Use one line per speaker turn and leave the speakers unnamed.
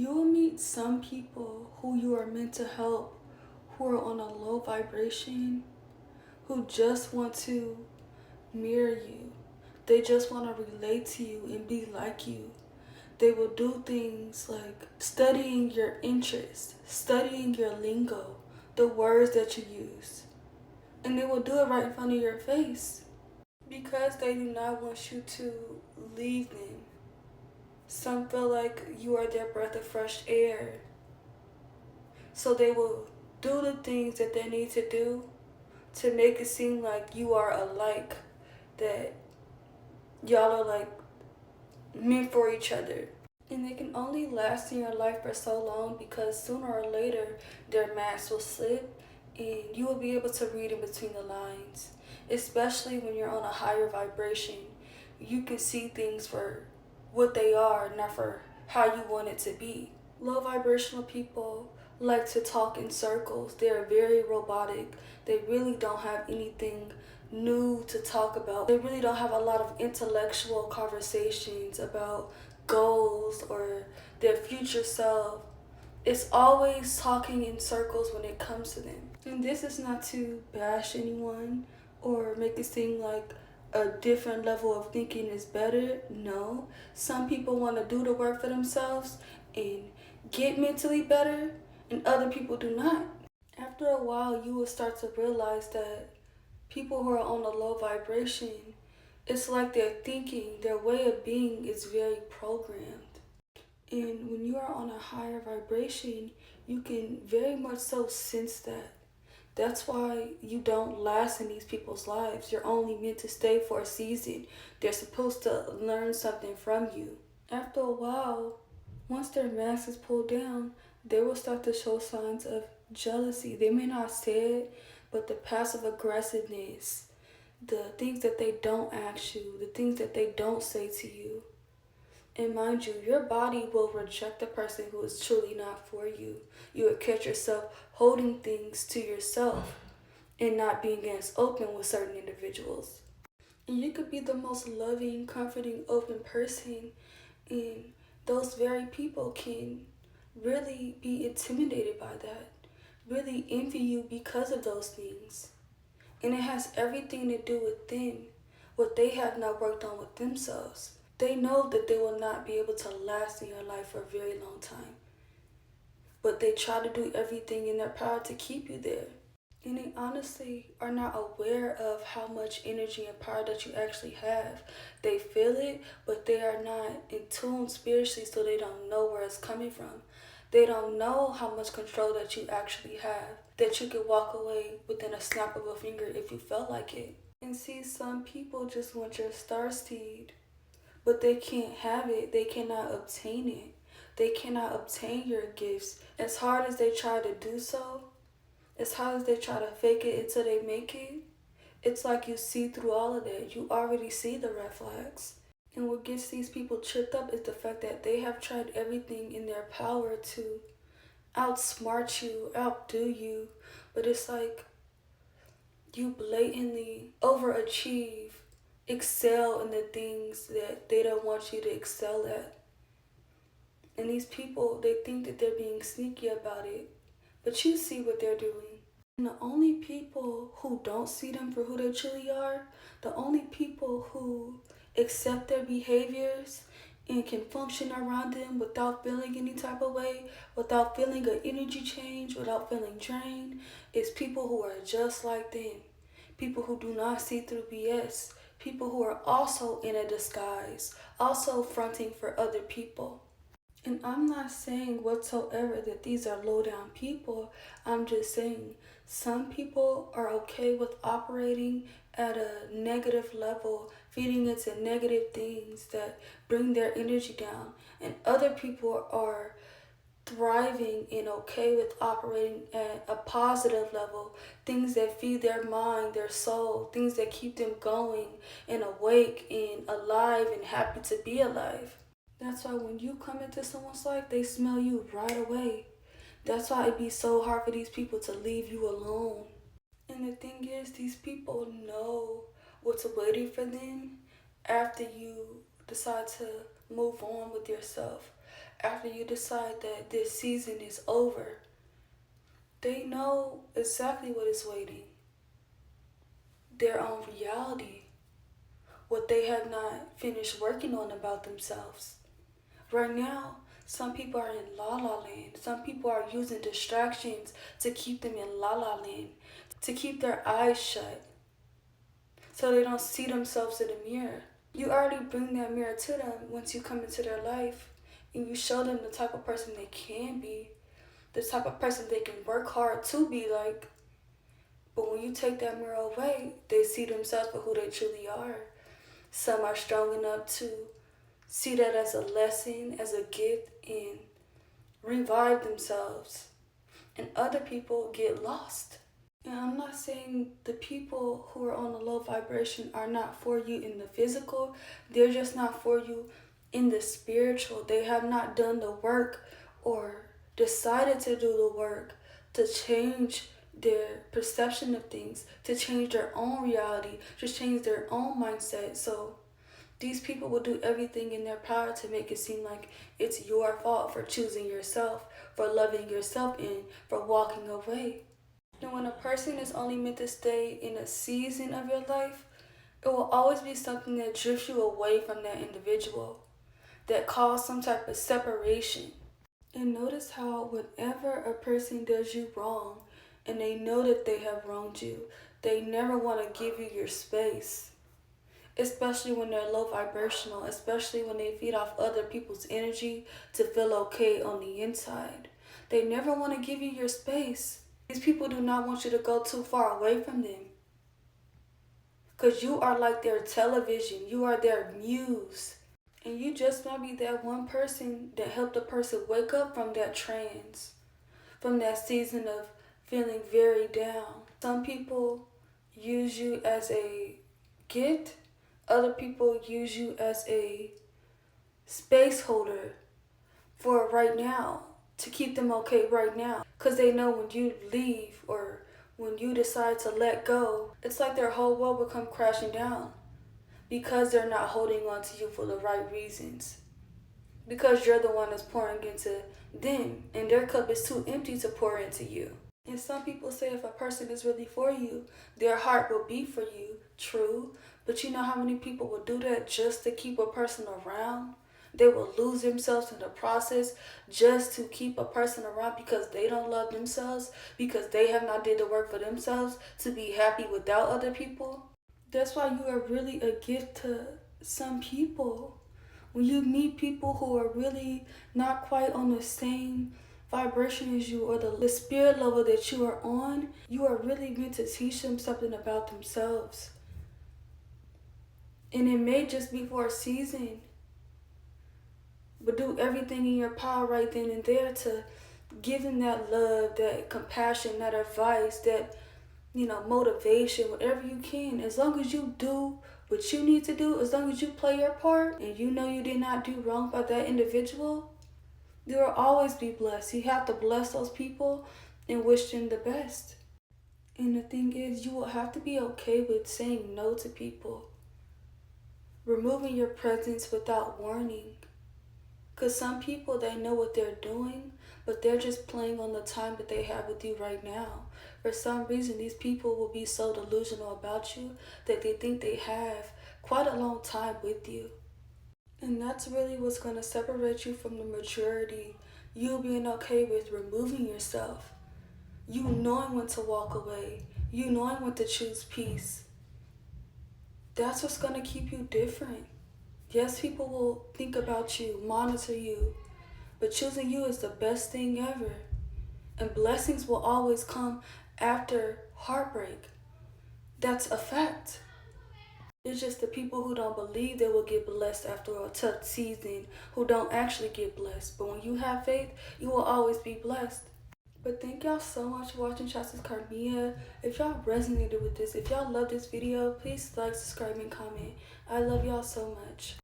You will meet some people who you are meant to help, who are on a low vibration, who just want to mirror you. They just want to relate to you and be like you. They will do things like studying your interests, studying your lingo, the words that you use. And they will do it right in front of your face because they do not want you to leave them. Some feel like you are their breath of fresh air. So they will do the things that they need to do to make it seem like you are alike, that y'all are like meant for each other. And they can only last in your life for so long because sooner or later their mask will slip and you will be able to read in between the lines. Especially when you're on a higher vibration, you can see things for what they are, not for how you want it to be. Low vibrational people like to talk in circles. They're very robotic. They really don't have anything new to talk about. They really don't have a lot of intellectual conversations about goals or their future self. It's always talking in circles when it comes to them. And this is not to bash anyone or make it seem like a different level of thinking is better. No. Some people want to do the work for themselves and get mentally better, and other people do not. After a while, you will start to realize that people who are on a low vibration, it's like their thinking, their way of being is very programmed. And when you are on a higher vibration, you can very much so sense that. That's why you don't last in these people's lives. You're only meant to stay for a season. They're supposed to learn something from you. After a while, once their mask is pulled down, they will start to show signs of jealousy. They may not say it, but the passive aggressiveness, the things that they don't ask you, the things that they don't say to you. And mind you, your body will reject the person who is truly not for you. You will catch yourself holding things to yourself and not being as open with certain individuals. And you could be the most loving, comforting, open person, and those very people can really be intimidated by that, really envy you because of those things. And it has everything to do with them, what they have not worked on with themselves. They know that they will not be able to last in your life for a very long time. But they try to do everything in their power to keep you there. And they honestly are not aware of how much energy and power that you actually have. They feel it, but they are not in tune spiritually, so they don't know where it's coming from. They don't know how much control that you actually have, that you could walk away within a snap of a finger if you felt like it. And see, some people just want your starseed, but they can't have it. They cannot obtain it. They cannot obtain your gifts. As hard as they try to do so, as hard as they try to fake it until they make it, it's like you see through all of that. You already see the red flags. And what gets these people tripped up is the fact that they have tried everything in their power to outsmart you, outdo you, but it's like you blatantly overachieve, excel in the things that they don't want you to excel at. And these people, they think that they're being sneaky about it, but you see what they're doing. And the only people who don't see them for who they truly are, the only people who accept their behaviors and can function around them without feeling any type of way, without feeling an energy change, without feeling drained, is people who are just like them. People who do not see through BS. People who are also in a disguise, also fronting for other people. And I'm not saying whatsoever that these are low down people. I'm just saying some people are okay with operating at a negative level, feeding into negative things that bring their energy down. And other people are thriving and okay with operating at a positive level, things that feed their mind, their soul, things that keep them going and awake and alive and happy to be alive. That's why when you come into someone's life, they smell you right away. That's why it'd be so hard for these people to leave you alone. And the thing is, these people know what's waiting for them after you decide to move on with yourself. after you decide that this season is over, they know exactly what is waiting. Their own reality, what they have not finished working on about themselves. Right now, some people are in la la land. Some people are using distractions to keep them in la la land, to keep their eyes shut so they don't see themselves in the mirror. You already bring that mirror to them once you come into their life and you show them the type of person they can be, the type of person they can work hard to be like. But when you take that mirror away, they see themselves for who they truly are. Some are strong enough to see that as a lesson, as a gift, and revive themselves. And other people get lost. And I'm not saying the people who are on a low vibration are not for you in the physical. They're just not for you in the spiritual. They have not done the work or decided to do the work to change their perception of things, to change their own reality, to change their own mindset. So these people will do everything in their power to make it seem like it's your fault for choosing yourself, for loving yourself, and for walking away. And when a person is only meant to stay in a season of your life, it will always be something that drifts you away from that individual, that causes some type of separation. And notice how whenever a person does you wrong and they know that they have wronged you, they never want to give you your space. Especially when they're low vibrational, especially when they feed off other people's energy to feel okay on the inside. They never want to give you your space. These people do not want you to go too far away from them. Because you are like their television. You are their muse. And you just might be that one person that helped a person wake up from that trance, from that season of feeling very down. Some people use you as a gift. Other people use you as a space holder for right now, to keep them okay right now. Because they know when you leave or when you decide to let go, it's like their whole world will come crashing down because they're not holding on to you for the right reasons. Because you're the one that's pouring into them and their cup is too empty to pour into you. And some people say if a person is really for you, their heart will be for you. True. But you know how many people will do that just to keep a person around? They will lose themselves in the process just to keep a person around because they don't love themselves, because they have not did the work for themselves to be happy without other people. That's why you are really a gift to some people. When you meet people who are really not quite on the same vibration as you or the spirit level that you are on, you are really meant to teach them something about themselves. And it may just be for a season, but do everything in your power right then and there to give them that love, that compassion, that advice, that, motivation, whatever you can. As long as you do what you need to do, as long as you play your part and you know you did not do wrong by that individual, you will always be blessed. You have to bless those people and wish them the best. And the thing is, you will have to be okay with saying no to people. Removing your presence without warning. Because some people, they know what they're doing, but they're just playing on the time that they have with you right now. For some reason, these people will be so delusional about you that they think they have quite a long time with you. And that's really what's going to separate you from the maturity. You being okay with removing yourself. You knowing when to walk away. You knowing when to choose peace. That's what's going to keep you different. Yes, people will think about you, monitor you, but choosing you is the best thing ever. And blessings will always come after heartbreak. That's a fact. It's just the people who don't believe they will get blessed after a tough season, who don't actually get blessed. But when you have faith, you will always be blessed. But thank y'all so much for watching Chasta's Carmia. If y'all resonated with this, if y'all love this video, please like, subscribe, and comment. I love y'all so much.